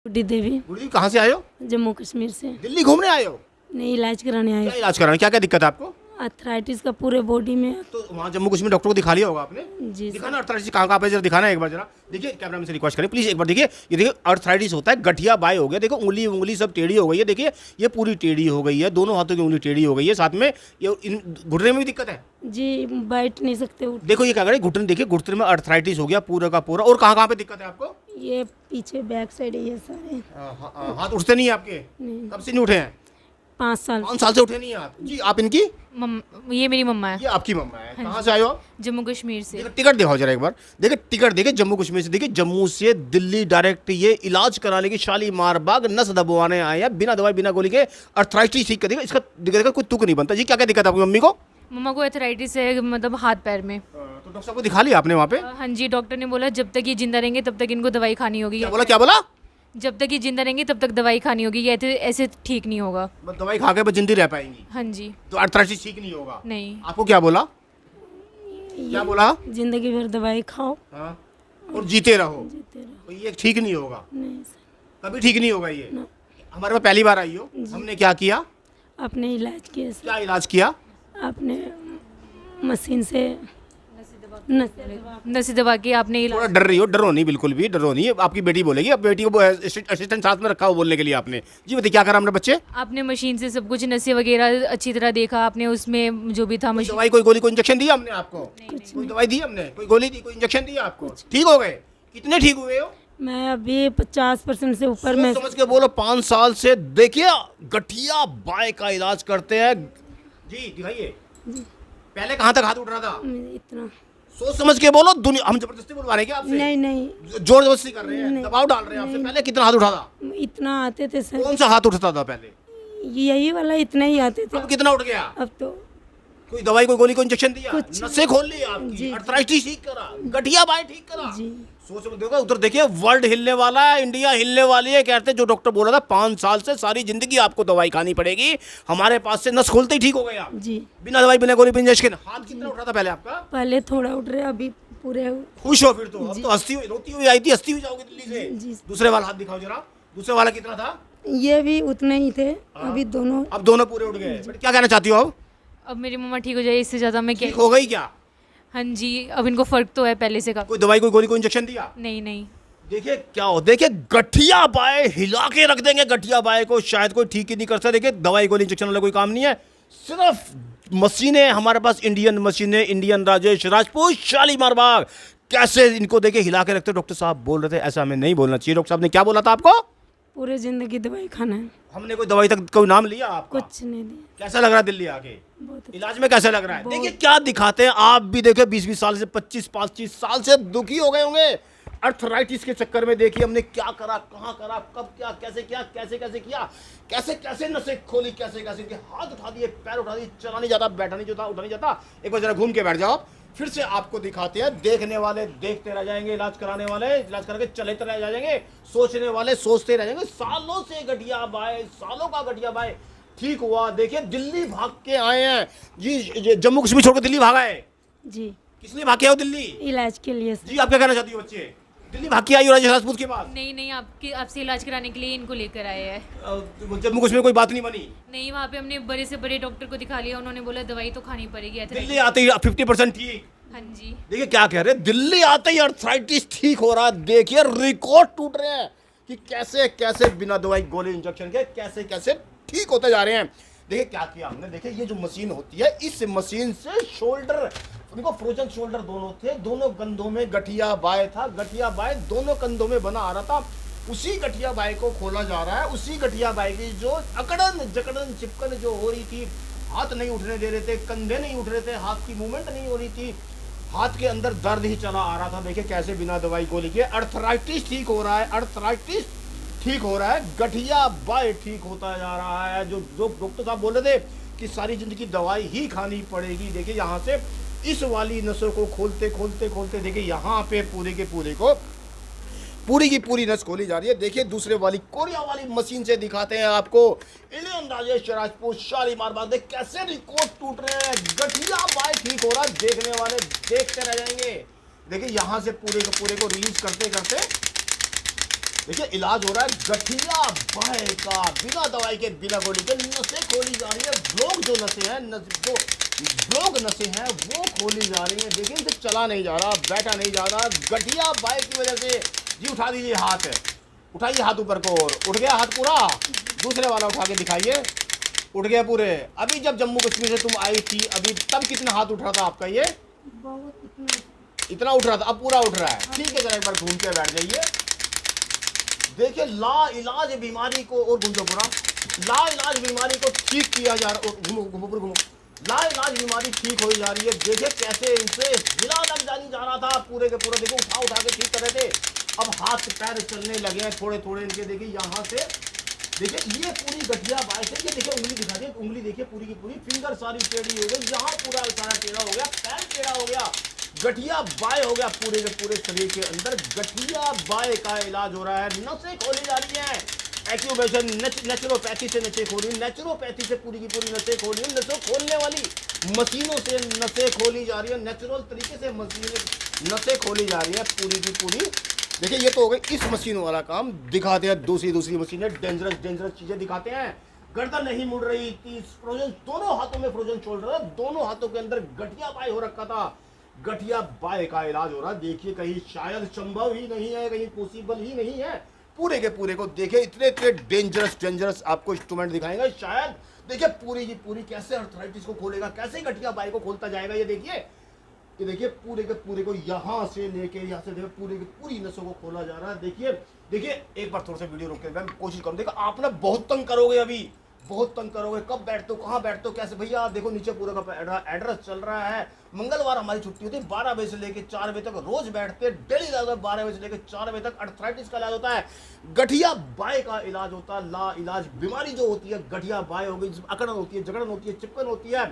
गुड्डी देवी। गुड्डी जी, कहाँ से आए हो? जम्मू कश्मीर से। दिल्ली घूमने आए हो? नहीं, इलाज कराने क्या आए। इलाज कराना, क्या क्या दिक्कत है आपको? आर्थराइटिस का पूरे बॉडी में। तो वहाँ जम्मू कश्मीर डॉक्टर को दिखा लिया होगा आपने? जी दिखाना अर्थराइटिस कहाँ कहाँ पे, जरा दिखाना एक बार जरा। देखिए कैमरा में से रिक्वेस्ट करें प्लीज एक बार, देखिए ये देखिए अर्थराइटिस होता है, गठिया बाय हो गया, देखो उंगली उंगली सब टेढ़ी हो गई है, देखिए ये पूरी टेढ़ी हो गई है, दोनों हाथों की उंगली टेढ़ी हो गई है, साथ में ये इन घुटने में भी दिक्कत है। जी, बैठ नहीं सकते उठ। देखो ये क्या करे, घुटने देखिए, घुटने में अर्थराइटिस हो गया पूरा का पूरा। और कहाँ कहाँ पे दिक्कत है आपको? ये पीछे बैक साइड है, ये सारे। हाथ उठते नहीं है आपके? नहीं, कब से नहीं उठे हैं? 5 साल। 5 साल से उठे नहीं हैं आप जी। आप इनकी? ये मेरी मम्मा है। ये आपकी मम्मा है। कहाँ से आए हो आप? जम्मू कश्मीर से। देखो टिकट दिखाओ जरा एक बार, देखिए टिकट देखिए, जम्मू कश्मीर से, देखिए जम्मू से दिल्ली डायरेक्ट ये इलाज कराने की शालीमार बाग नस दबवाने आए हैं, बिना दवाई बिना गोली के अर्थराइटिस ठीक कर देगा। इसका देखा कोई तुक नहीं बनता जी। क्या क्या दिक्कत है आपकी मम्मी को? मम्मा को एथराइटिस है, मतलब हाथ पैर में। तो डॉक्टर साहब को दिखा लिया आपने वहाँ पे? हाँ जी, डॉक्टर ने बोला जब तक ये जिंदा रहेंगे तब तक इनको दवाई खानी होगी। क्या बोला, क्या बोला? जब तक ये जिंदा रहेंगे तब तक दवाई खानी होगी, ये ऐसे ठीक नहीं होगा। बस दवाई खा के बस जिंदी रह पाएंगी, हाँ जी। तो अर्थराइटिस ठीक नहीं होगा? नहीं। आपको क्या बोला, क्या बोला? जिंदगी भर दवाई खाओ, हाँ, और जीते रहो। जीते रहो। तो ये ठीक नहीं होगा, नहीं सर, कभी ठीक नहीं होगा ये। ना। हमारे पास पहली बार आई हो, हमने क्या किया? आपने इलाज किया सर। क्या इलाज किया? आपने मशीन से नसी दबा के आपने थोड़ा डर रही हो, डरो नहीं, बिल्कुल भी डरो नहीं। आपकी बेटी बोलेगी, अब बेटी को असिस्टेंट साथ में रखा हो बोलने के लिए आपने। जी बताइए क्या करा हमने बच्चे? आपने मशीन से सब कुछ नसें वगैरह अच्छी तरह देखा, आपने उसमें जो भी था मशीन। दवाई कोई गोली कोई इंजेक्शन दिया हमने आपको? कोई दवाई दी हमने, कोई गोली दी, कोई इंजेक्शन दिया आपको? ठीक हो गए? कितने ठीक हुए हो? मैं अभी 50% से ऊपर में। समझ के बोलो, 5 साल से देखिए गठिया बाय का इलाज करते हैं जी। दिखाइए पहले कहाँ तक हाथ उठ रहा था? इतना सोच समझ के बोलो। दुनिया हम जबरदस्ती बुलवा रहे हैं क्या आपसे? नहीं नहीं, जोर जबरदस्ती कर रहे हैं, नहीं। दबाव डाल रहे हैं आपसे। पहले कितना हाथ उठा था? इतना आते थे सर। कौन सा हाथ उठता था पहले? यही वाला इतना ही आते थे। अब कितना उठ गया? अब तो कोई दवाई कोई गोली कोई इंजेक्शन दिया? कुछ नसें खोल ली आपकी, जी। अर्थराइटिस ठीक करा, गठिया बाय ठीक करा। जी। सोच मत देखो उधर, देखिए वर्ल्ड हिलने वाला है, इंडिया हिलने वाली है। कहते जो डॉक्टर बोल रहा था 5 साल से सारी जिंदगी आपको दवाई खानी पड़ेगी, हमारे पास से नस खोलते ही ठीक हो गया जी। बिना दवाई बिना गोली बिना इंजेक्शन। हाथ कितना उठ रहा था पहले आपका? पहले थोड़ा उठ रहे, अभी पूरे। खुश हो फिर तो? अब तो हंसती हुई रोती हुई आई थी, हंसती हुई जाओगे दिल्ली से। जी। दूसरे वाला हाथ दिखाओ जरा, दूसरे वाला कितना था? ये भी उतने ही थे, अभी दोनों। अब दोनों पूरे उठ गए। बट क्या कहना चाहती हो अब? अब मेरी मम्मा ठीक हो जाए, इससे ज़्यादा मैं क्या। ठीक हो गई क्या? हाँ जी, अब इनको फर्क तो है पहले से का। कोई दवाई कोई गोली कोई इंजेक्शन दिया? नहीं नहीं। देखिए क्या हो, देखिए गठिया बाय हिला के रख देंगे। गठिया बाय को शायद कोई ठीक ही नहीं कर सकता। देखिए दवाई गोली इंजेक्शन वाला कोई काम नहीं है, सिर्फ मशीनें हमारे पास, इंडियन मशीनें, इंडियन राजेश राजपूत शालीमार बाग। कैसे इनको देखिए हिला के रखते। डॉक्टर साहब बोल रहे थे ऐसा हमें नहीं बोलना चाहिए। डॉक्टर साहब ने क्या बोला था आपको? पूरे जिंदगी दवाई खाना है। हमने कोई दवाई तक कोई नाम लिया आपका? कुछ नहीं दिया। कैसा लग रहा है दिल्ली आके? बहुत इलाज में कैसा लग रहा है? देखिए क्या दिखाते हैं आप भी। देखिए 20-20 साल से 25-25 साल से दुखी हो गए होंगे अर्थराइटिस के चक्कर में। देखिए हमने क्या करा, कहाँ करा, कब क्या, कैसे किया, कैसे कैसे किया, कैसे कैसे नसें खोली, कैसे कैसे किया, हाथ उठा दिए, पैर उठा दिए, चला नहीं जाता, बैठा नहीं जाता, उठा नहीं जाता। एक बार जरा घूम के बैठ जाओ, फिर से आपको दिखाते हैं। देखने वाले देखते रह जाएंगे, इलाज कराने वाले इलाज करके चलेते रह जाएंगे, सोचने वाले सोचते रह जाएंगे। सालों से गठिया बाय, सालों का गठिया बाय ठीक हुआ। देखिए दिल्ली भाग के आए हैं जी, जम्मू कश्मीर छोड़कर दिल्ली भागा है। जी। किस लिए भाग के आए हो दिल्ली? इलाज के लिए सर। जी आप क्या कहना चाहती हो? बच्चे दिल्ली भाग के आई हो राजेश राजपूत के पास? नहीं नहीं, आपसे इलाज कराने के लिए इनको लेकर आए हैं। जम्मू कश्मीर कोई बात नहीं बनी? नहीं, वहाँ पे हमने बड़े से बड़े डॉक्टर को दिखा लिया, उन्होंने बोला दवाई तो खानी पड़ेगी। दिल्ली आते ही 50% ठीक। हाँ जी। देखिए क्या कह रहे हैं, दिल्ली आते ही अर्थराइटिस ठीक हो रहा है। देखिए रिकॉर्ड टूट रहे हैं कि कैसे कैसे बिना दवाई गोली इंजेक्शन के कैसे कैसे ठीक होते जा रहे हैं। देखिए क्या किया हमने। देखिए ये जो मशीन होती है, इस मशीन से शोल्डर, उनको फ्रोजन शोल्डर दोनों थे, दोनों कंधों में गठिया बाय था। गठिया बाय दोनों कंधों में बना आ रहा था। उसी गठिया बाय को खोला जा रहा है। उसी गठिया बाय की जो अकड़न जकड़न चिपकन जो हो रही थी, हाथ नहीं उठने दे रहे थे, कंधे नहीं उठ रहे थे, हाथ की मूवमेंट नहीं हो रही थी, हाथ के अंदर दर्द ही चला आ रहा था। देखिए कैसे बिना दवाई गोली के अर्थराइटिस ठीक हो रहा है, अर्थराइटिस ठीक हो रहा है, गठिया बाय ठीक होता जा रहा है। जो डॉक्टर साहब बोल रहे थे कि सारी जिंदगी दवाई ही खानी पड़ेगी। देखिए यहाँ से इस वाली नसों को खोलते खोलते खोलते देखिए यहाँ पे पूरे के पूरे को पूरी की पूरी नस खोली जा रही है। देखिए दूसरे वाली कोरिया वाली मशीन से दिखाते हैं आपको। इंडियन राजेश राजपूत शालीमार बाग। देख कैसे रिकॉर्ड टूट रहे हैं, गठिया बाय ठीक हो रहा है, देखने वाले देखते रह जाएंगे। देखिए यहाँ से पूरे के पूरे को रिलीज करते करते देखिए इलाज हो रहा है गठिया बाय का, बिना दवाई के बिना गोली के नसें खोली जा रही है। ब्लॉक जो नसें हैं, जो ब्लॉक नसें हैं वो खोली जा रही हैं। देखिए इनसे चला नहीं जा रहा, बैठा नहीं जा रहा, गठिया बाय की वजह से। जी उठा दीजिए हाथ, उठाइए हाथ ऊपर को, और उठ गया हाथ पूरा। दूसरे वाला उठा के दिखाइए, उठ गया पूरे। अभी जब जम्मू कश्मीर से तुम आई थी अभी, तब कितना हाथ उठ रहा था आपका? ये बहुत इतना उठ रहा था, अब पूरा उठ रहा है। ठीक है, जरा एक बार घूम के बैठ जाइए। देखिए ला इलाज बीमारी को, और घूमो पूरा, ला इलाज बीमारी को ठीक किया जा रहा है। घूमो घूमो पूरा घूमो, ला इलाज बीमारी ठीक हो जा रही है। देखिए कैसे इनसे हिला लग जानी जा रहा था पूरे के पूरे। देखो उठा उठा के ठीक कर रहे थे, अब हाथ पैर चलने लगे हैं थोड़े थोड़े इनके। देखिए यहाँ से, देखिए ये पूरी गठिया बाय से, ये देखिए उंगली दिखा दी, उंगली देखिए पूरी की पूरी, फिंगर सारी टेढ़ी हो गई, यहाँ पूरा सारा टेढ़ा हो गया, पैर टेढ़ा हो गया, गठिया बाय हो गया पूरे के पूरे शरीर के अंदर। गठिया बाय का इलाज हो रहा है, नसें खोली जा रही हैं। एक्यूप्रेशर नेचुरोपैथी से नसें खोली, नेचुरोपैथी से पूरी की पूरी नसें खोली, नसों खोलने वाली मशीनों से नसें खोली जा रही है, नेचुरल तरीके से मशीनें नसें खोली जा रही है पूरी की पूरी। देखिए ये तो हो गई इस मशीन वाला काम। दिखाते हैं दूसरी मशीनें, डेंजरस चीजें दिखाते हैं। गर्दन नहीं मुड़ रही थी, फ्रोजन, दोनों हाथों में फ्रोजन छोड़ रहा था, दोनों हाथों के अंदर गठिया बाय हो रखा था। गठिया बाय का इलाज हो रहा है। देखिए कहीं शायद संभव ही नहीं है, कहीं पॉसिबल ही नहीं है। पूरे के पूरे को देखिए, इतने डेंजरस आपको इंस्ट्रूमेंट दिखाएगा शायद। देखिए पूरी की पूरी कैसे अर्थराइटिस को खोलेगा, कैसे गठिया बाय को खोलता जाएगा। ये देखिए पूरे के पूरे को यहाँ से लेके यहाँ से देखिए पूरे की पूरी नसों को खोला जा रहा है। देखिए एक बार थोड़ा सा वीडियो रोक के मैं कोशिश करूँ। देखो आप ना बहुत तंग करोगे, अभी बहुत तंग करोगे। कब बैठते हो, कहाँ बैठते हो, कैसे? भैया आप देखो नीचे पूरा का एड्रेस चल रहा है। मंगलवार हमारी छुट्टी होती है, 12 बजे से लेकर 4 बजे तक रोज बैठते हैं। डेली इलाज 12 बजे से लेकर 4 बजे तक अर्थराइटिस का इलाज होता है, गठिया बाय का इलाज होता है। ला इलाज बीमारी जो होती है गठिया बाय हो गई, अकड़न होती है, जगड़न होती है, चिपकन होती है,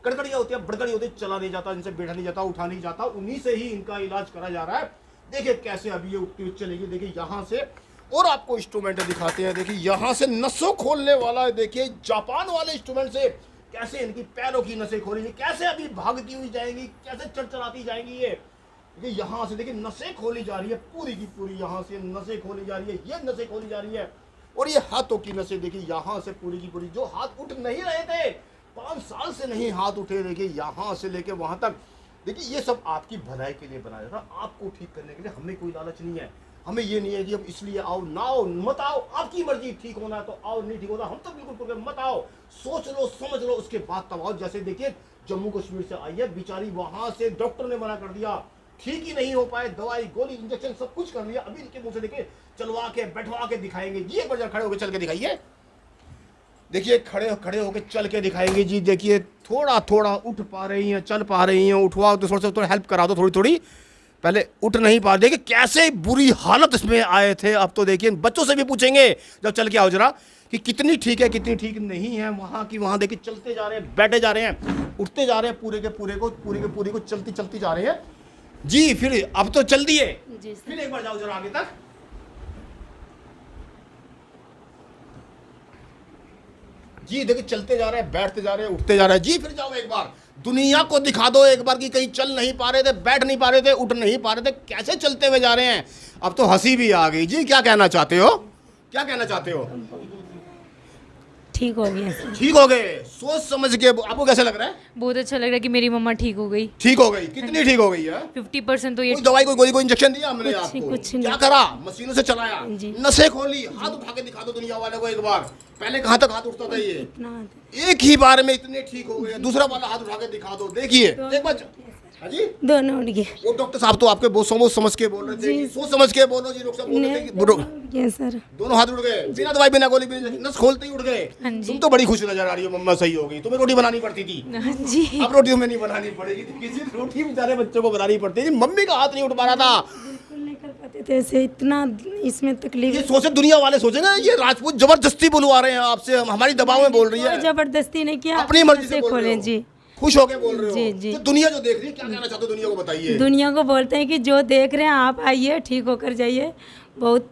कड़कड़िया होती है, बड़कड़ी होती है, चला नहीं जाता, इनसे बैठा नहीं जाता, उठा नहीं जाता, उन्हीं से ही इनका इलाज करा जा रहा है। देखिए कैसे अभी ये उठती हुई चलेगी। देखिए यहाँ से और आपको इंस्ट्रूमेंट दिखाते हैं। देखिए यहाँ से नसों खोलने वाला है। देखिए जापान वाले इंस्ट्रूमेंट से कैसे इनकी पैरों की नसें खोलेंगी, कैसे अभी भागती हुई जाएंगी, कैसे चढ़चढ़ाती जाएंगी। ये यहाँ से देखिए नसें खोली जा रही है पूरी की पूरी, यहाँ से नसें खोली जा रही है, ये नसें खोली जा रही है। और ये हाथों की नसें देखिए यहाँ से पूरी की पूरी, जो हाथ उठ नहीं रहे थे, 5 साल से नहीं हाथ उठे, देखिए यहाँ से लेके वहां तक। देखिए ये सब आपकी भलाई के लिए बनाया जाता है, आपको ठीक करने के लिए। हमें कोई लालच नहीं है, हमें ये नहीं है कि अब इसलिए आओ ना आओ, मत आओ, आपकी मर्जी, ठीक होना है तो आओ, नहीं ठीक होना हम तो बिल्कुल मत आओ, सोच लो समझ लो उसके बाद तब आओ। जैसे देखिए जम्मू कश्मीर से आई है बेचारी, वहां से डॉक्टर ने मना कर दिया, ठीक ही नहीं हो पाए, दवाई गोली इंजेक्शन सब कुछ कर लिया। अभी इनके मुंह से देखिए चलवा के बैठवा के दिखाएंगे जी। एक बार खड़े होकर चल के दिखाइए। देखिए खड़े होकर चल के दिखाएंगे जी। देखिए थोड़ा थोड़ा उठ पा रही हैं, चल पा रही हैं, उठवाओ तो थोड़ा हेल्प करा दो थोड़ी थोड़ी। पहले उठ नहीं पा, देखिए कैसे बुरी हालत इसमें आए थे। अब तो देखिए बच्चों से भी पूछेंगे जब चल के आओ जरा कि कितनी ठीक है कितनी ठीक नहीं है। वहाँ की वहाँ देखिए चलते जा रहे हैं, बैठे जा रहे हैं, उठते जा रहे हैं, पूरे के पूरे को चलती जा रहे हैं जी। फिर अब तो चल दिए, फिर एक बार जाओ जरा आगे तक। जी देखिए चलते जा रहे हैं, बैठते जा रहे हैं, उठते जा रहे हैं जी। फिर जाओ एक बार दुनिया को दिखा दो एक बार कि कहीं चल नहीं पा रहे थे, बैठ नहीं पा रहे थे, उठ नहीं पा रहे थे, कैसे चलते हुए जा रहे हैं। अब तो हंसी भी आ गई जी। क्या कहना चाहते हो, क्या कहना चाहते हो? ठीक हो गया सर। ठीक हो गए, सोच समझ के। आपको कैसा लग रहा है? बहुत अच्छा लग रहा है कि मेरी मम्मा ठीक हो गई। ठीक हो गई, कितनी ठीक हो गई है? 50% तो ये कोई दवाई कोई गोली कोई इंजेक्शन दिया हमने आपको? कुछ नहीं। क्या करा? मशीनों से चलाया, जी। नसें खोली। हाथ उठा के दिखा दो दुनिया वाले को एक बार। पहले कहाँ तक हाथ उठता था ये? इतना एक ही बार में इतने ठीक हो गए। दूसरा वाला हाथ उठा के दिखा दो, देखिए एक बार। हाँ जी, दोनों उठ गए। वो डॉक्टर साहब तो आपके बहुत सोच समझ के बोल रहे थे, सोच समझ के बोलो जी। डॉक्टर साहब बोल रहे थे कि सर दोनों हाथ उठ गए, बिना दवाई बिना गोली बिना नस खोलते ही उठ गए। हाँ जी। तुम तो बड़ी खुश नजर आ रही हो, मम्मा सही हो गई। तुम्हें रोटी बनानी पड़ती थी, हाँ जी। अब रोटी तुम्हें नहीं बनानी पड़ेगी। किसी रोटी बेचारे बच्चों को बनानी पड़ती है। मम्मी का हाथ नहीं उठ पा रहा था, बिल्कुल नहीं कर पाते थे ऐसे, इतना इसमें तकलीफ। ये सोचे दुनिया वाले सोचेंगे ये राजपूत जबरदस्ती बुलवा रहे हैं आपसे, हमारी दबाव में बोल रही है। जबरदस्ती नहीं किया, अपनी मर्जी से बोल रहे खोले हो। जी। खुश होके बोल रहे हो जी, जी। तो दुनिया जो देख रही है, क्या कहना चाहते हो दुनिया को बताइए? दुनिया को बोलते हैं कि जो देख रहे हैं आप आइए, ठीक होकर जाइए। बहुत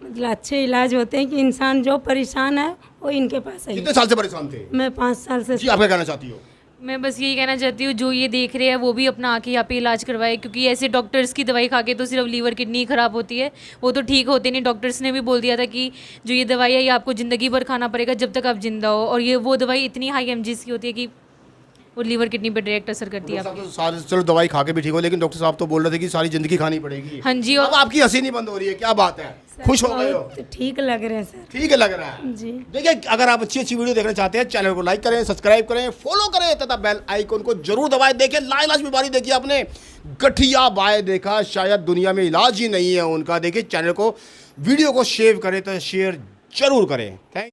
मतलब अच्छे इलाज होते हैं कि इंसान जो परेशान है वो इनके पास आइए। कितने साल से परेशान थे? मैं 5 साल से। जी आप क्या कहना चाहती हो? मैं बस यही कहना चाहती हूँ, जो ये देख रहे हैं वो भी अपना आके यहाँ पे इलाज करवाए, क्योंकि ऐसे डॉक्टर्स की दवाई खा के तो सिर्फ लीवर किडनी ख़राब होती है, वो तो ठीक होते नहीं। डॉक्टर्स ने भी बोल दिया था कि जो ये दवाई है ये आपको ज़िंदगी भर खाना पड़ेगा जब तक आप जिंदा हो, और ये वो दवाई इतनी हाई एमजीज की होती है कि वो लीवर किडनी पर डायरेक्ट असर करती है। डॉक्टर साहब तो सारे चलो दवाई खा के भी ठीक हो, लेकिन डॉक्टर साहब तो बोल रहे थे कि सारी जिंदगी खानी पड़ेगी। हाँ जी। अब आपकी हंसी नहीं बंद हो रही है, क्या बात है, खुश हो गए हो? बहुत ठीक लग रहे हैं सर। ठीक है लग रहा है जी। देखिए, अगर आप अच्छी अच्छी वीडियो देखना चाहते हैं, चैनल को लाइक करें, सब्सक्राइब करें, फॉलो करें तथा बेल आइकन को जरूर दबाएं। देखिए लाइलाज बीमारी देखी आपने, गठिया बाय देखा, शायद दुनिया में इलाज ही नहीं है उनका। देखिए चैनल को, वीडियो को शेयर करें तो शेयर जरूर करें। थैंक